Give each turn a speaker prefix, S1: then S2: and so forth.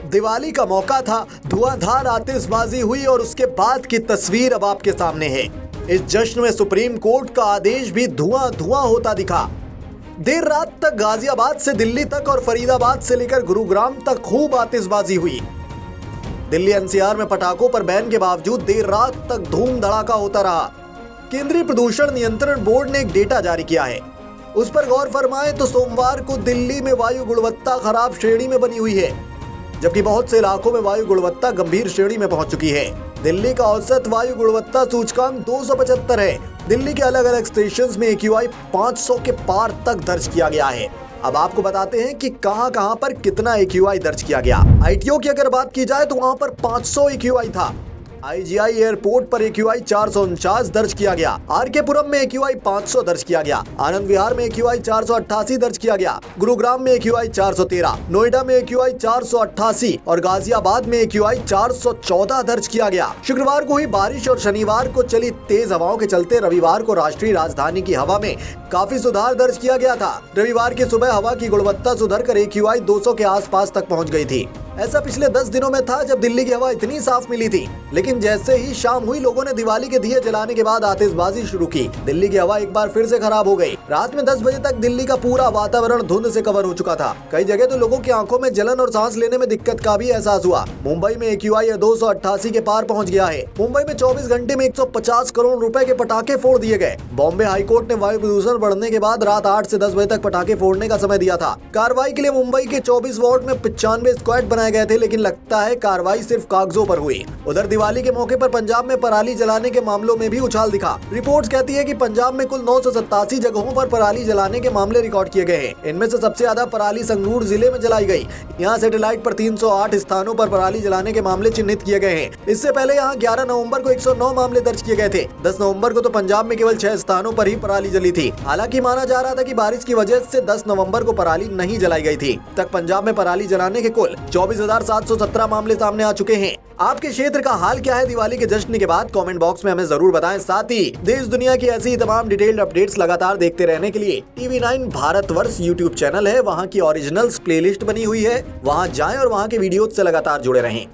S1: दिवाली का मौका था, धुआंधार आतिशबाजी हुई और उसके बाद की तस्वीर अब आपके सामने है। इस जश्न में सुप्रीम कोर्ट का आदेश भी धुआं धुआं होता दिखा। देर रात तक गाजियाबाद से दिल्ली तक और फरीदाबाद से लेकर गुरुग्राम तक खूब आतिशबाजी हुई। दिल्ली एनसीआर में पटाखों पर बैन के बावजूद देर रात तक धूम धड़ाका होता रहा। केंद्रीय प्रदूषण नियंत्रण बोर्ड ने एक डेटा जारी किया है, उस पर गौर फरमाएं तो सोमवार को दिल्ली में वायु गुणवत्ता खराब श्रेणी में बनी हुई है, जबकि बहुत से इलाकों में वायु गुणवत्ता गंभीर श्रेणी में पहुंच चुकी है। दिल्ली का औसत वायु गुणवत्ता सूचकांक 275 है। दिल्ली के अलग अलग स्टेशंस में AQI 500 के पार तक दर्ज किया गया है। अब आपको बताते हैं कि कहां पर कितना AQI दर्ज किया गया। ITO की अगर बात की जाए तो वहां पर 500 AQI था। IGI एयरपोर्ट पर AQI 449 दर्ज किया गया। RK पुरम में AQI 500 दर्ज किया गया। आनंद विहार में AQI 488 दर्ज किया गया। गुरुग्राम में AQI 413, नोएडा में AQI 488 और गाजियाबाद में AQI 414 दर्ज किया गया। शुक्रवार को हुई बारिश और शनिवार को चली तेज हवाओं के चलते रविवार को राष्ट्रीय राजधानी की हवा में काफी सुधार दर्ज किया गया था। रविवार की सुबह हवा की गुणवत्ता सुधर कर AQI 200 के आसपास तक पहुंच गई थी। ऐसा पिछले 10 दिनों में था जब दिल्ली की हवा इतनी साफ मिली थी, लेकिन जैसे ही शाम हुई लोगों ने दिवाली के दिए जलाने के बाद आतिशबाजी शुरू की। दिल्ली की हवा एक बार फिर से खराब हो गई। रात में 10 बजे तक दिल्ली का पूरा वातावरण धुंध से कवर हो चुका था। कई जगह तो लोगों की आंखों में जलन और सांस लेने में दिक्कत का भी एहसास हुआ। मुंबई में AQI 288 के पार पहुंच गया है। मुंबई में 24 घंटे में 150 करोड़ रुपए के पटाखे फोड़ दिए गए। बॉम्बे हाईकोर्ट ने वायु प्रदूषण बढ़ने के बाद रात 8 से 10 बजे तक पटाखे फोड़ने का समय दिया था। कार्रवाई के लिए मुंबई के 24 वार्ड में 95 स्क्वाड बनाए गए थे, लेकिन लगता है कार्रवाई सिर्फ कागजों पर हुई। उधर दिवाली के मौके पर पंजाब में पराली जलाने के मामलों में भी उछाल दिखा। रिपोर्ट्स कहती है कि पंजाब में कुल 987 जगहों पर पराली जलाने के मामले रिकॉर्ड किए गए हैं। इनमें से सबसे ज्यादा पराली संगरूर जिले में जलाई गई। यहाँ सैटेलाइट पर 308 स्थानों पर पराली जलाने के मामले चिन्हित किए गए हैं। इससे पहले यहाँ 11 नवंबर को 109 मामले दर्ज किए गए थे। 10 नवंबर को तो पंजाब में केवल 6 स्थानों पर ही पराली जली थी। हालांकि माना जा रहा था कि बारिश की वजह से 10 नवंबर को पराली नहीं जलाई गई थी। तक पंजाब में पराली जलाने के कुल 24,717 मामले सामने आ चुके हैं। आपके क्षेत्र का हाल क्या है दिवाली के जश्न के बाद? कमेंट बॉक्स में हमें जरूर बताएं। साथ ही देश दुनिया की ऐसी ही तमाम डिटेल्ड अपडेट्स लगातार देखते रहने के लिए TV9 भारतवर्ष YouTube चैनल है, वहां की ओरिजिनल्स प्लेलिस्ट बनी हुई है, वहां जाएं और वहां के वीडियोस से लगातार जुड़े रहें।